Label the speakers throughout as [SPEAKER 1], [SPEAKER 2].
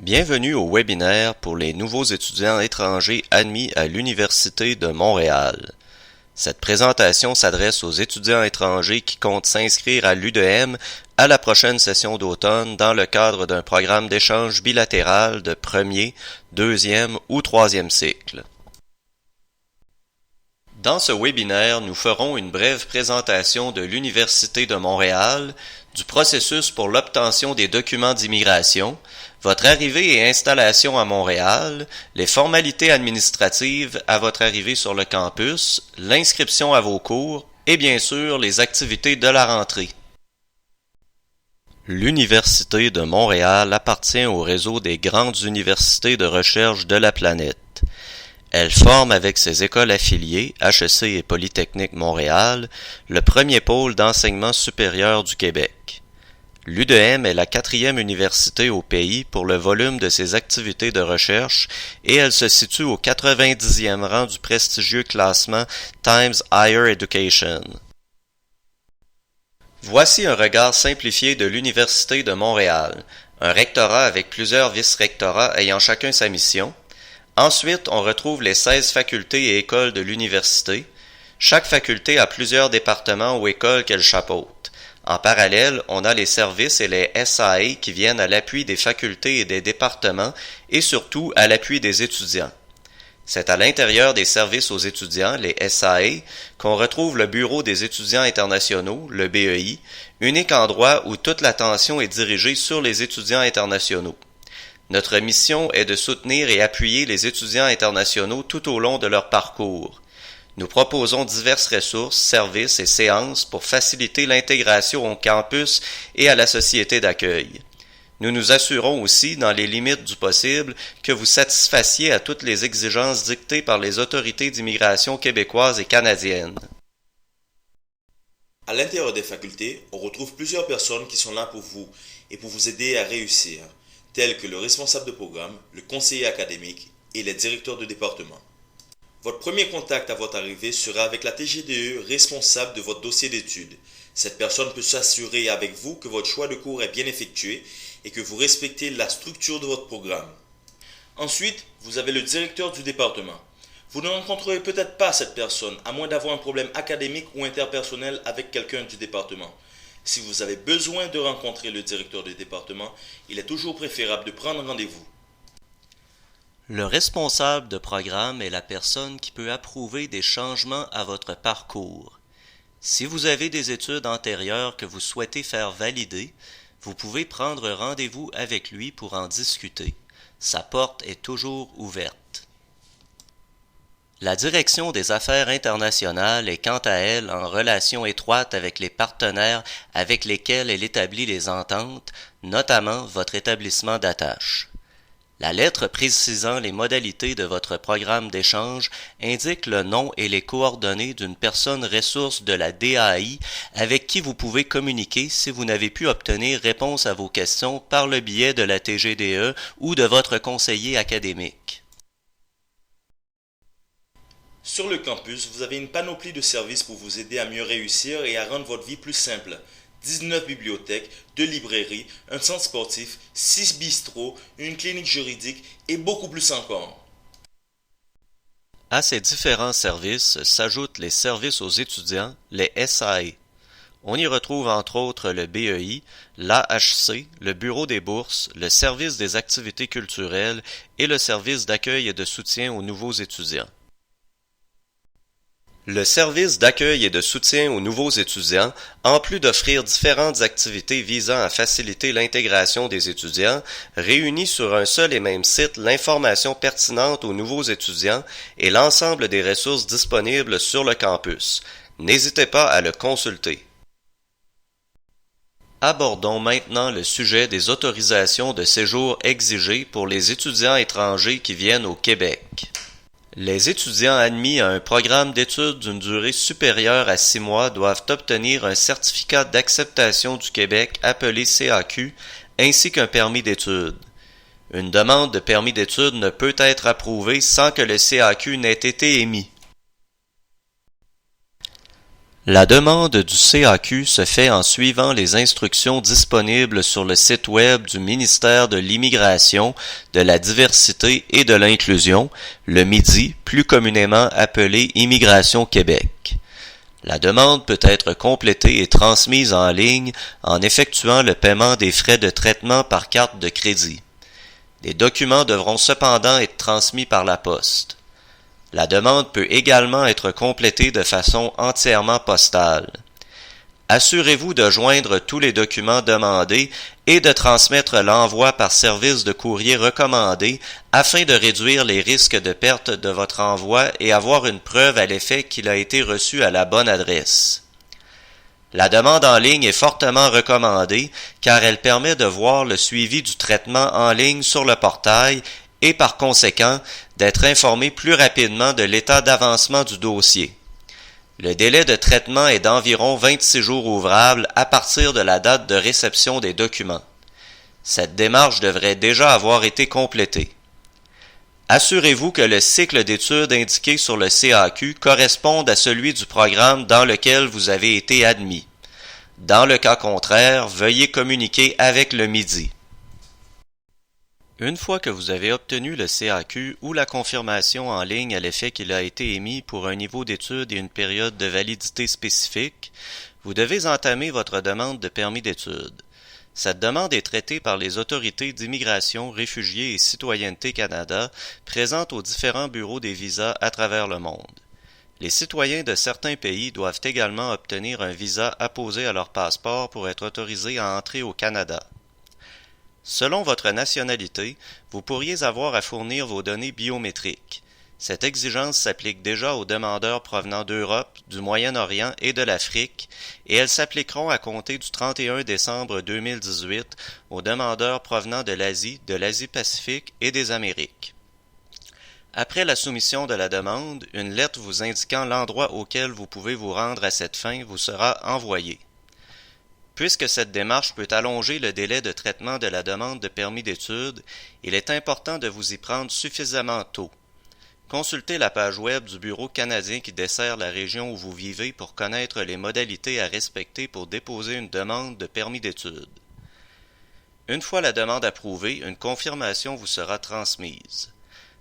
[SPEAKER 1] Bienvenue au webinaire pour les nouveaux étudiants étrangers admis à l'Université de Montréal. Cette présentation s'adresse aux étudiants étrangers qui comptent s'inscrire à l'UDM à la prochaine session d'automne dans le cadre d'un programme d'échange bilatéral de premier, deuxième ou troisième cycle. Dans ce webinaire, nous ferons une brève présentation de l'Université de Montréal, du processus pour l'obtention des documents d'immigration, votre arrivée et installation à Montréal, les formalités administratives à votre arrivée sur le campus, l'inscription à vos cours et bien sûr les activités de la rentrée. L'Université de Montréal appartient au réseau des grandes universités de recherche de la planète. Elle forme avec ses écoles affiliées, HEC et Polytechnique Montréal, le premier pôle d'enseignement supérieur du Québec. L'UDM est la 4e université au pays pour le volume de ses activités de recherche et elle se situe au 90e rang du prestigieux classement Times Higher Education. Voici un regard simplifié de l'Université de Montréal, un rectorat avec plusieurs vice-rectorats ayant chacun sa mission. Ensuite, on retrouve les 16 facultés et écoles de l'université. Chaque faculté a plusieurs départements ou écoles qu'elle chapeaute. En parallèle, on a les services et les SAE qui viennent à l'appui des facultés et des départements et surtout à l'appui des étudiants. C'est à l'intérieur des services aux étudiants, les SAE, qu'on retrouve le Bureau des étudiants internationaux, le BEI, unique endroit où toute l'attention est dirigée sur les étudiants internationaux. Notre mission est de soutenir et appuyer les étudiants internationaux tout au long de leur parcours. Nous proposons diverses ressources, services et séances pour faciliter l'intégration au campus et à la société d'accueil. Nous nous assurons aussi, dans les limites du possible, que vous satisfassiez à toutes les exigences dictées par les autorités d'immigration québécoises et canadiennes.
[SPEAKER 2] À l'intérieur des facultés, on retrouve plusieurs personnes qui sont là pour vous et pour vous aider à réussir, tels que le responsable de programme, le conseiller académique et les directeurs de département. Votre premier contact à votre arrivée sera avec la TGDE responsable de votre dossier d'études. Cette personne peut s'assurer avec vous que votre choix de cours est bien effectué et que vous respectez la structure de votre programme. Ensuite, vous avez le directeur du département. Vous ne rencontrerez peut-être pas cette personne, à moins d'avoir un problème académique ou interpersonnel avec quelqu'un du département. Si vous avez besoin de rencontrer le directeur du département, il est toujours préférable de prendre rendez-vous.
[SPEAKER 1] Le responsable de programme est la personne qui peut approuver des changements à votre parcours. Si vous avez des études antérieures que vous souhaitez faire valider, vous pouvez prendre rendez-vous avec lui pour en discuter. Sa porte est toujours ouverte. La direction des affaires internationales est quant à elle en relation étroite avec les partenaires avec lesquels elle établit les ententes, notamment votre établissement d'attache. La lettre précisant les modalités de votre programme d'échange indique le nom et les coordonnées d'une personne ressource de la DAI avec qui vous pouvez communiquer si vous n'avez pu obtenir réponse à vos questions par le biais de la TGDE ou de votre conseiller académique.
[SPEAKER 2] Sur le campus, vous avez une panoplie de services pour vous aider à mieux réussir et à rendre votre vie plus simple. 19 bibliothèques, 2 librairies, un centre sportif, 6 bistrots, une clinique juridique et beaucoup plus encore.
[SPEAKER 1] À ces différents services s'ajoutent les services aux étudiants, les SAE. On y retrouve entre autres le BEI, l'AHC, le Bureau des bourses, le service des activités culturelles et le service d'accueil et de soutien aux nouveaux étudiants. Le service d'accueil et de soutien aux nouveaux étudiants, en plus d'offrir différentes activités visant à faciliter l'intégration des étudiants, réunit sur un seul et même site l'information pertinente aux nouveaux étudiants et l'ensemble des ressources disponibles sur le campus. N'hésitez pas à le consulter. Abordons maintenant le sujet des autorisations de séjour exigées pour les étudiants étrangers qui viennent au Québec. Les étudiants admis à un programme d'études d'une durée supérieure à 6 mois doivent obtenir un certificat d'acceptation du Québec appelé CAQ, ainsi qu'un permis d'études. Une demande de permis d'études ne peut être approuvée sans que le CAQ n'ait été émis. La demande du CAQ se fait en suivant les instructions disponibles sur le site web du ministère de l'Immigration, de la Diversité et de l'Inclusion, le MIDI, plus communément appelé Immigration Québec. La demande peut être complétée et transmise en ligne en effectuant le paiement des frais de traitement par carte de crédit. Les documents devront cependant être transmis par la poste. La demande peut également être complétée de façon entièrement postale. Assurez-vous de joindre tous les documents demandés et de transmettre l'envoi par service de courrier recommandé afin de réduire les risques de perte de votre envoi et avoir une preuve à l'effet qu'il a été reçu à la bonne adresse. La demande en ligne est fortement recommandée car elle permet de voir le suivi du traitement en ligne sur le portail et par conséquent d'être informé plus rapidement de l'état d'avancement du dossier. Le délai de traitement est d'environ 26 jours ouvrables à partir de la date de réception des documents. Cette démarche devrait déjà avoir été complétée. Assurez-vous que le cycle d'études indiqué sur le CAQ corresponde à celui du programme dans lequel vous avez été admis. Dans le cas contraire, veuillez communiquer avec le MIDI. Une fois que vous avez obtenu le CAQ ou la confirmation en ligne à l'effet qu'il a été émis pour un niveau d'études et une période de validité spécifique, vous devez entamer votre demande de permis d'études. Cette demande est traitée par les autorités d'immigration, réfugiés et citoyenneté Canada présentes aux différents bureaux des visas à travers le monde. Les citoyens de certains pays doivent également obtenir un visa apposé à leur passeport pour être autorisés à entrer au Canada. Selon votre nationalité, vous pourriez avoir à fournir vos données biométriques. Cette exigence s'applique déjà aux demandeurs provenant d'Europe, du Moyen-Orient et de l'Afrique, et elles s'appliqueront à compter du 31 décembre 2018 aux demandeurs provenant de l'Asie-Pacifique et des Amériques. Après la soumission de la demande, une lettre vous indiquant l'endroit auquel vous pouvez vous rendre à cette fin vous sera envoyée. Puisque cette démarche peut allonger le délai de traitement de la demande de permis d'études, il est important de vous y prendre suffisamment tôt. Consultez la page web du Bureau canadien qui dessert la région où vous vivez pour connaître les modalités à respecter pour déposer une demande de permis d'études. Une fois la demande approuvée, une confirmation vous sera transmise.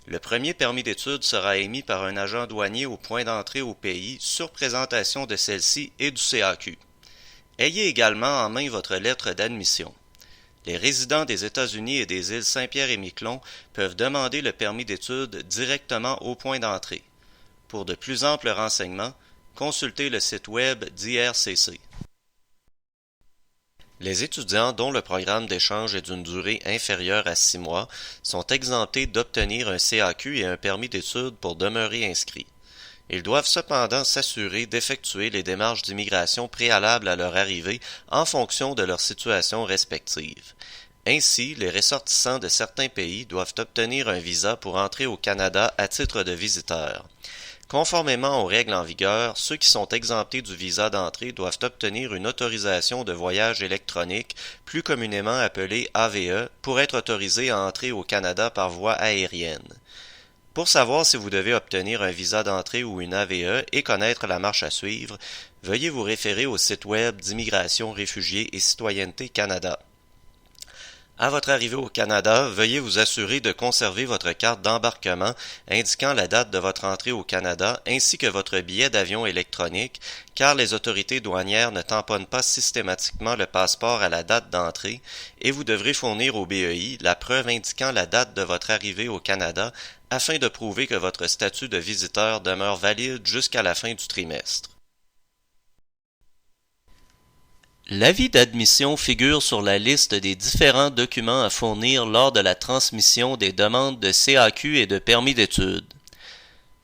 [SPEAKER 1] Le premier permis d'études sera émis par un agent douanier au point d'entrée au pays sur présentation de celle-ci et du CAQ. Ayez également en main votre lettre d'admission. Les résidents des États-Unis et des îles Saint-Pierre et Miquelon peuvent demander le permis d'études directement au point d'entrée. Pour de plus amples renseignements, consultez le site web d'IRCC. Les étudiants dont le programme d'échange est d'une durée inférieure à 6 mois sont exemptés d'obtenir un CAQ et un permis d'études pour demeurer inscrits. Ils doivent cependant s'assurer d'effectuer les démarches d'immigration préalables à leur arrivée en fonction de leur situation respective. Ainsi, les ressortissants de certains pays doivent obtenir un visa pour entrer au Canada à titre de visiteurs. Conformément aux règles en vigueur, ceux qui sont exemptés du visa d'entrée doivent obtenir une autorisation de voyage électronique, plus communément appelée AVE, pour être autorisés à entrer au Canada par voie aérienne. Pour savoir si vous devez obtenir un visa d'entrée ou une AVE et connaître la marche à suivre, veuillez vous référer au site web d'Immigration, Réfugiés et Citoyenneté Canada. À votre arrivée au Canada, veuillez vous assurer de conserver votre carte d'embarquement indiquant la date de votre entrée au Canada ainsi que votre billet d'avion électronique, car les autorités douanières ne tamponnent pas systématiquement le passeport à la date d'entrée et vous devrez fournir au BEI la preuve indiquant la date de votre arrivée au Canada afin de prouver que votre statut de visiteur demeure valide jusqu'à la fin du trimestre. L'avis d'admission figure sur la liste des différents documents à fournir lors de la transmission des demandes de CAQ et de permis d'études.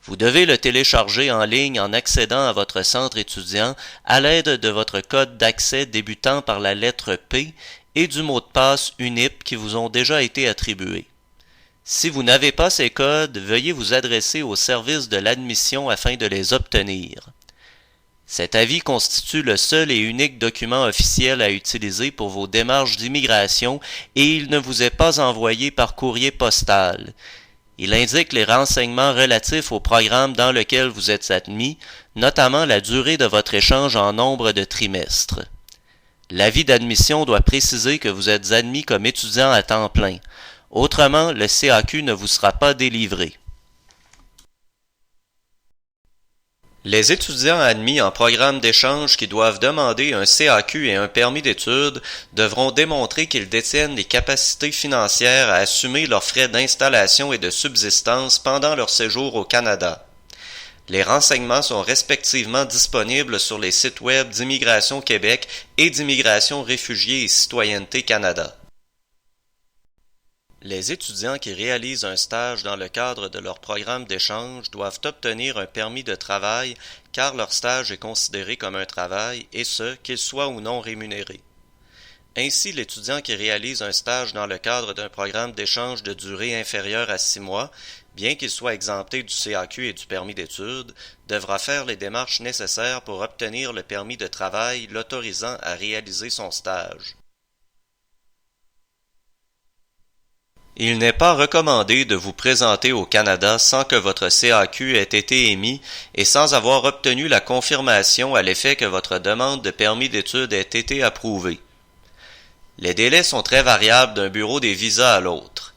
[SPEAKER 1] Vous devez le télécharger en ligne en accédant à votre centre étudiant à l'aide de votre code d'accès débutant par la lettre P et du mot de passe UNIP qui vous ont déjà été attribués. Si vous n'avez pas ces codes, veuillez vous adresser au service de l'admission afin de les obtenir. Cet avis constitue le seul et unique document officiel à utiliser pour vos démarches d'immigration et il ne vous est pas envoyé par courrier postal. Il indique les renseignements relatifs au programme dans lequel vous êtes admis, notamment la durée de votre échange en nombre de trimestres. L'avis d'admission doit préciser que vous êtes admis comme étudiant à temps plein. Autrement, le CAQ ne vous sera pas délivré. Les étudiants admis en programme d'échange qui doivent demander un CAQ et un permis d'études devront démontrer qu'ils détiennent les capacités financières à assumer leurs frais d'installation et de subsistance pendant leur séjour au Canada. Les renseignements sont respectivement disponibles sur les sites web d'Immigration Québec et d'Immigration Réfugiés et Citoyenneté Canada. Les étudiants qui réalisent un stage dans le cadre de leur programme d'échange doivent obtenir un permis de travail car leur stage est considéré comme un travail et ce, qu'il soit ou non rémunéré. Ainsi, l'étudiant qui réalise un stage dans le cadre d'un programme d'échange de durée inférieure à 6 mois, bien qu'il soit exempté du CAQ et du permis d'études, devra faire les démarches nécessaires pour obtenir le permis de travail l'autorisant à réaliser son stage. Il n'est pas recommandé de vous présenter au Canada sans que votre CAQ ait été émis et sans avoir obtenu la confirmation à l'effet que votre demande de permis d'études ait été approuvée. Les délais sont très variables d'un bureau des visas à l'autre.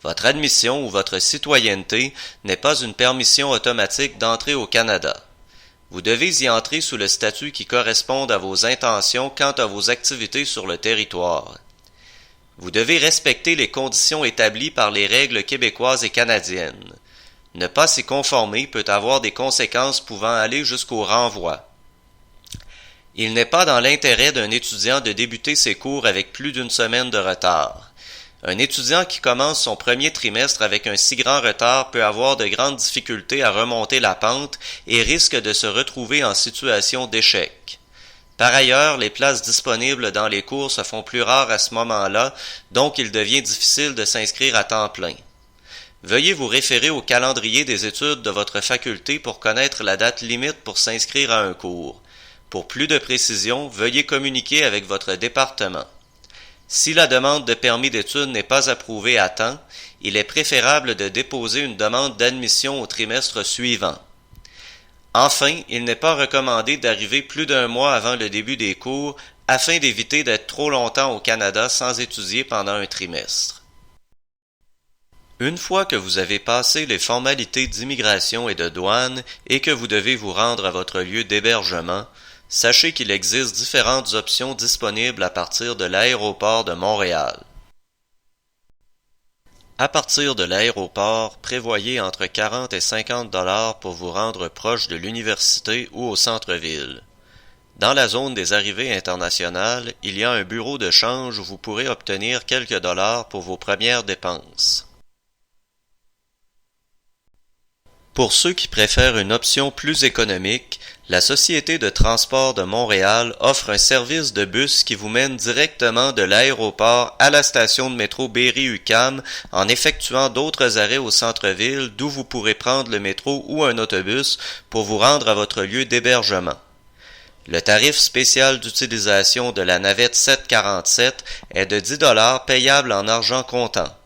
[SPEAKER 1] Votre admission ou votre citoyenneté n'est pas une permission automatique d'entrer au Canada. Vous devez y entrer sous le statut qui corresponde à vos intentions quant à vos activités sur le territoire. Vous devez respecter les conditions établies par les règles québécoises et canadiennes. Ne pas s'y conformer peut avoir des conséquences pouvant aller jusqu'au renvoi. Il n'est pas dans l'intérêt d'un étudiant de débuter ses cours avec plus d'une semaine de retard. Un étudiant qui commence son premier trimestre avec un si grand retard peut avoir de grandes difficultés à remonter la pente et risque de se retrouver en situation d'échec. Par ailleurs, les places disponibles dans les cours se font plus rares à ce moment-là, donc il devient difficile de s'inscrire à temps plein. Veuillez vous référer au calendrier des études de votre faculté pour connaître la date limite pour s'inscrire à un cours. Pour plus de précision, veuillez communiquer avec votre département. Si la demande de permis d'études n'est pas approuvée à temps, il est préférable de déposer une demande d'admission au trimestre suivant. Enfin, il n'est pas recommandé d'arriver plus d'un mois avant le début des cours afin d'éviter d'être trop longtemps au Canada sans étudier pendant un trimestre. Une fois que vous avez passé les formalités d'immigration et de douane et que vous devez vous rendre à votre lieu d'hébergement, sachez qu'il existe différentes options disponibles à partir de l'aéroport de Montréal. À partir de l'aéroport, prévoyez entre 40 et 50 $ pour vous rendre proche de l'université ou au centre-ville. Dans la zone des arrivées internationales, il y a un bureau de change où vous pourrez obtenir quelques dollars pour vos premières dépenses. Pour ceux qui préfèrent une option plus économique, la Société de transport de Montréal offre un service de bus qui vous mène directement de l'aéroport à la station de métro Berry-UQAM en effectuant d'autres arrêts au centre-ville d'où vous pourrez prendre le métro ou un autobus pour vous rendre à votre lieu d'hébergement. Le tarif spécial d'utilisation de la navette 747 est de 10 $ payable en argent comptant.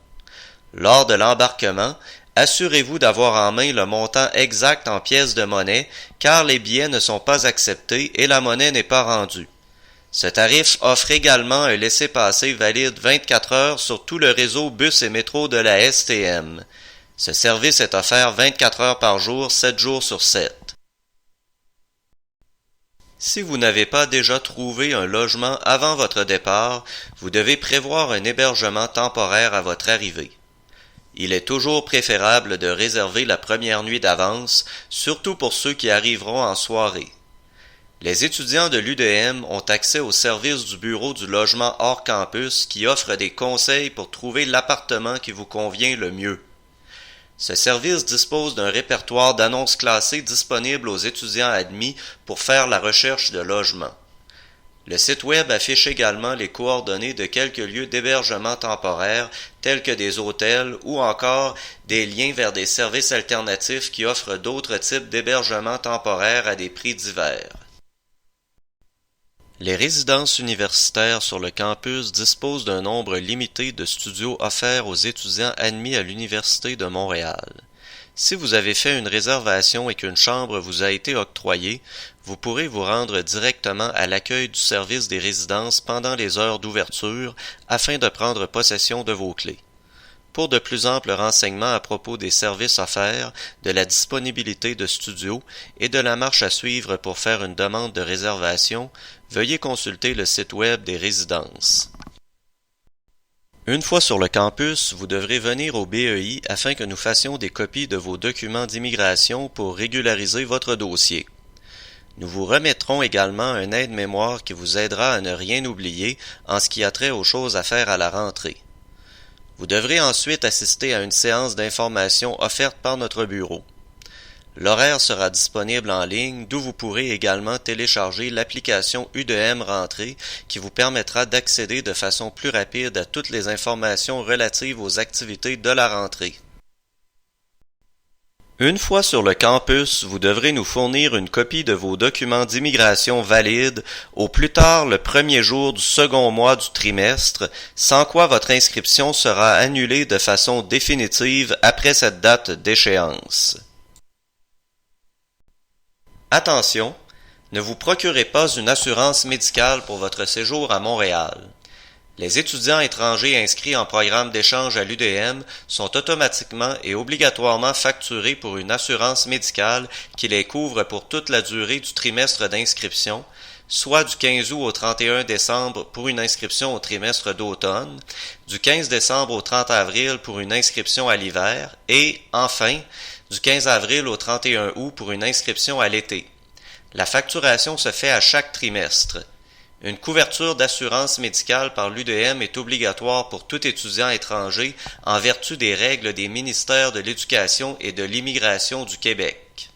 [SPEAKER 1] Lors de l'embarquement, assurez-vous d'avoir en main le montant exact en pièces de monnaie car les billets ne sont pas acceptés et la monnaie n'est pas rendue. Ce tarif offre également un laissez-passer valide 24 heures sur tout le réseau bus et métro de la STM. Ce service est offert 24 heures par jour, 7 jours sur 7. Si vous n'avez pas déjà trouvé un logement avant votre départ, vous devez prévoir un hébergement temporaire à votre arrivée. Il est toujours préférable de réserver la première nuit d'avance, surtout pour ceux qui arriveront en soirée. Les étudiants de l'UDM ont accès au service du bureau du logement hors campus qui offre des conseils pour trouver l'appartement qui vous convient le mieux. Ce service dispose d'un répertoire d'annonces classées disponibles aux étudiants admis pour faire la recherche de logement. Le site web affiche également les coordonnées de quelques lieux d'hébergement temporaire tels que des hôtels ou encore des liens vers des services alternatifs qui offrent d'autres types d'hébergement temporaire à des prix divers. Les résidences universitaires sur le campus disposent d'un nombre limité de studios offerts aux étudiants admis à l'Université de Montréal. Si vous avez fait une réservation et qu'une chambre vous a été octroyée, vous pourrez vous rendre directement à l'accueil du service des résidences pendant les heures d'ouverture afin de prendre possession de vos clés. Pour de plus amples renseignements à propos des services offerts, de la disponibilité de studios et de la marche à suivre pour faire une demande de réservation, veuillez consulter le site web des résidences. Une fois sur le campus, vous devrez venir au BEI afin que nous fassions des copies de vos documents d'immigration pour régulariser votre dossier. Nous vous remettrons également un aide-mémoire qui vous aidera à ne rien oublier en ce qui a trait aux choses à faire à la rentrée. Vous devrez ensuite assister à une séance d'information offerte par notre bureau. L'horaire sera disponible en ligne, d'où vous pourrez également télécharger l'application U2M Rentrée qui vous permettra d'accéder de façon plus rapide à toutes les informations relatives aux activités de la rentrée. Une fois sur le campus, vous devrez nous fournir une copie de vos documents d'immigration valides au plus tard le premier jour du second mois du trimestre, sans quoi votre inscription sera annulée de façon définitive après cette date d'échéance. Attention, ne vous procurez pas une assurance médicale pour votre séjour à Montréal. Les étudiants étrangers inscrits en programme d'échange à l'UDM sont automatiquement et obligatoirement facturés pour une assurance médicale qui les couvre pour toute la durée du trimestre d'inscription, soit du 15 août au 31 décembre pour une inscription au trimestre d'automne, du 15 décembre au 30 avril pour une inscription à l'hiver et, enfin, du 15 avril au 31 août pour une inscription à l'été. La facturation se fait à chaque trimestre. Une couverture d'assurance médicale par l'UDM est obligatoire pour tout étudiant étranger en vertu des règles des ministères de l'Éducation et de l'Immigration du Québec.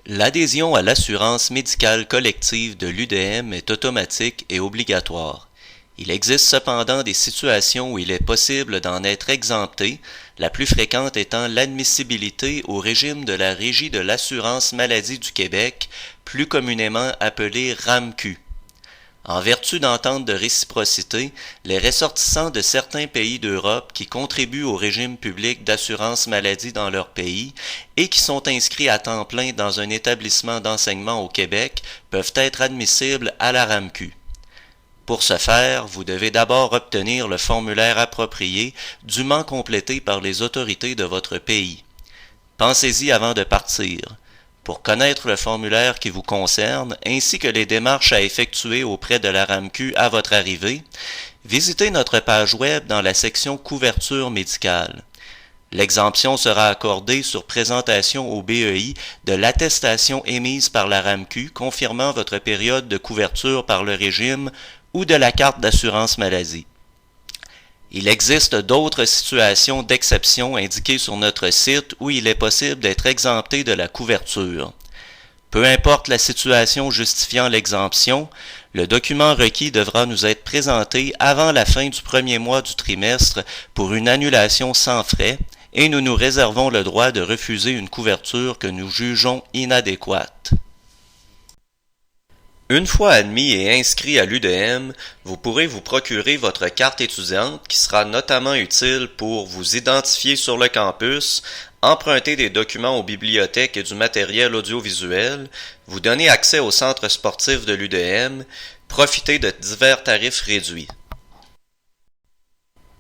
[SPEAKER 1] L'adhésion à l'assurance médicale collective de l'UDM est automatique et obligatoire. Il existe cependant des situations où il est possible d'en être exempté, la plus fréquente étant l'admissibilité au régime de la Régie de l'assurance maladie du Québec, plus communément appelée RAMQ. En vertu d'ententes de réciprocité, les ressortissants de certains pays d'Europe qui contribuent au régime public d'assurance maladie dans leur pays et qui sont inscrits à temps plein dans un établissement d'enseignement au Québec peuvent être admissibles à la RAMQ. Pour ce faire, vous devez d'abord obtenir le formulaire approprié, dûment complété par les autorités de votre pays. Pensez-y avant de partir. Pour connaître le formulaire qui vous concerne, ainsi que les démarches à effectuer auprès de la RAMQ à votre arrivée, visitez notre page web dans la section Couverture médicale. L'exemption sera accordée sur présentation au BEI de l'attestation émise par la RAMQ confirmant votre période de couverture par le régime ou de la carte d'assurance maladie. Il existe d'autres situations d'exception indiquées sur notre site où il est possible d'être exempté de la couverture. Peu importe la situation justifiant l'exemption, le document requis devra nous être présenté avant la fin du premier mois du trimestre pour une annulation sans frais et nous nous réservons le droit de refuser une couverture que nous jugeons inadéquate. Une fois admis et inscrit à l'UDM, vous pourrez vous procurer votre carte étudiante qui sera notamment utile pour vous identifier sur le campus, emprunter des documents aux bibliothèques et du matériel audiovisuel, vous donner accès au centre sportif de l'UDM, profiter de divers tarifs réduits.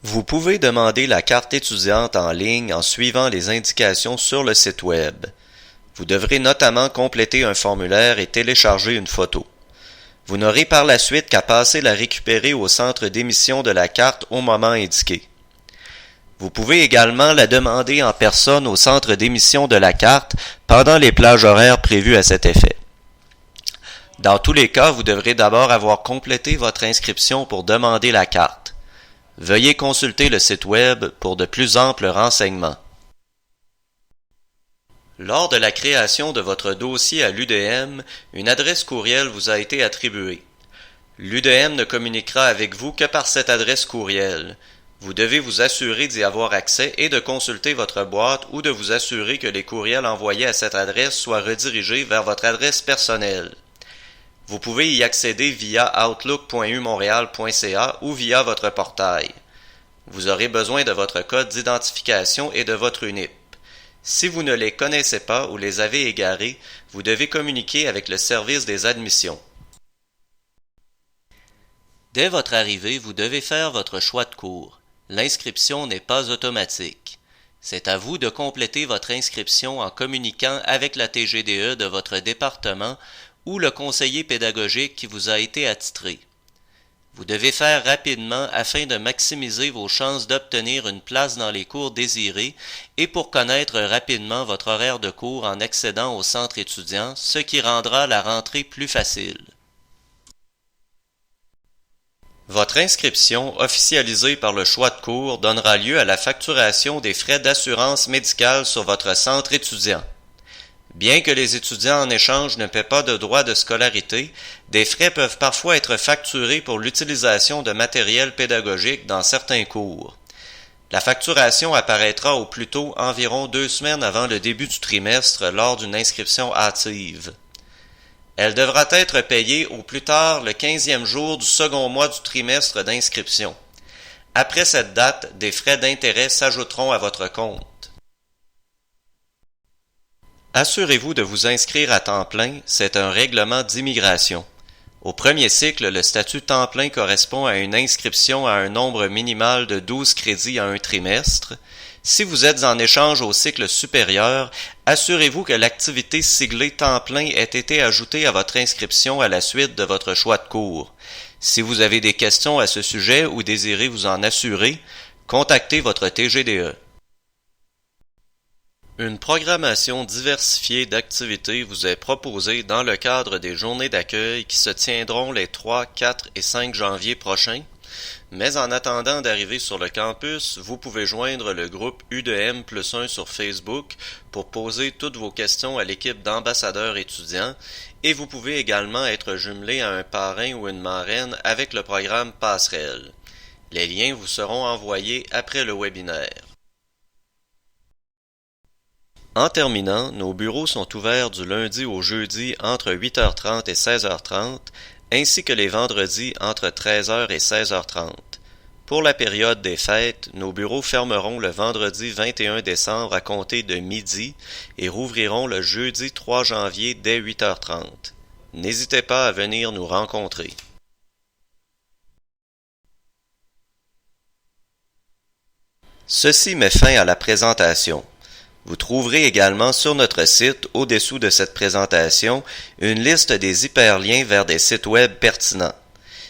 [SPEAKER 1] Vous pouvez demander la carte étudiante en ligne en suivant les indications sur le site web. Vous devrez notamment compléter un formulaire et télécharger une photo. Vous n'aurez par la suite qu'à passer la récupérer au centre d'émission de la carte au moment indiqué. Vous pouvez également la demander en personne au centre d'émission de la carte pendant les plages horaires prévues à cet effet. Dans tous les cas, vous devrez d'abord avoir complété votre inscription pour demander la carte. Veuillez consulter le site web pour de plus amples renseignements. Lors de la création de votre dossier à l'UDM, une adresse courriel vous a été attribuée. L'UDM ne communiquera avec vous que par cette adresse courriel. Vous devez vous assurer d'y avoir accès et de consulter votre boîte ou de vous assurer que les courriels envoyés à cette adresse soient redirigés vers votre adresse personnelle. Vous pouvez y accéder via outlook.umontréal.ca ou via votre portail. Vous aurez besoin de votre code d'identification et de votre UNIP. Si vous ne les connaissez pas ou les avez égarés, vous devez communiquer avec le service des admissions. Dès votre arrivée, vous devez faire votre choix de cours. L'inscription n'est pas automatique. C'est à vous de compléter votre inscription en communiquant avec la TGDE de votre département ou le conseiller pédagogique qui vous a été attitré. Vous devez faire rapidement afin de maximiser vos chances d'obtenir une place dans les cours désirés et pour connaître rapidement votre horaire de cours en accédant au centre étudiant, ce qui rendra la rentrée plus facile. Votre inscription, officialisée par le choix de cours, donnera lieu à la facturation des frais d'assurance médicale sur votre centre étudiant. Bien que les étudiants en échange ne paient pas de droits de scolarité, des frais peuvent parfois être facturés pour l'utilisation de matériel pédagogique dans certains cours. La facturation apparaîtra au plus tôt environ 2 semaines avant le début du trimestre lors d'une inscription hâtive. Elle devra être payée au plus tard le 15e jour du second mois du trimestre d'inscription. Après cette date, des frais d'intérêt s'ajouteront à votre compte. Assurez-vous de vous inscrire à temps plein, c'est un règlement d'immigration. Au premier cycle, le statut temps plein correspond à une inscription à un nombre minimal de 12 crédits à un trimestre. Si vous êtes en échange au cycle supérieur, assurez-vous que l'activité siglée temps plein ait été ajoutée à votre inscription à la suite de votre choix de cours. Si vous avez des questions à ce sujet ou désirez vous en assurer, contactez votre TGDE. Une programmation diversifiée d'activités vous est proposée dans le cadre des journées d'accueil qui se tiendront les 3, 4 et 5 janvier prochains, mais en attendant d'arriver sur le campus, vous pouvez joindre le groupe U2M+1 sur Facebook pour poser toutes vos questions à l'équipe d'ambassadeurs étudiants et vous pouvez également être jumelé à un parrain ou une marraine avec le programme Passerelle. Les liens vous seront envoyés après le webinaire. En terminant, nos bureaux sont ouverts du lundi au jeudi entre 8h30 et 16h30, ainsi que les vendredis entre 13h et 16h30. Pour la période des fêtes, nos bureaux fermeront le vendredi 21 décembre à compter de midi et rouvriront le jeudi 3 janvier dès 8h30. N'hésitez pas à venir nous rencontrer. Ceci met fin à la présentation. Vous trouverez également sur notre site, au-dessous de cette présentation, une liste des hyperliens vers des sites web pertinents.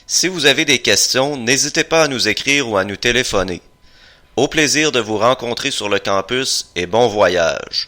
[SPEAKER 1] Si vous avez des questions, n'hésitez pas à nous écrire ou à nous téléphoner. Au plaisir de vous rencontrer sur le campus et bon voyage!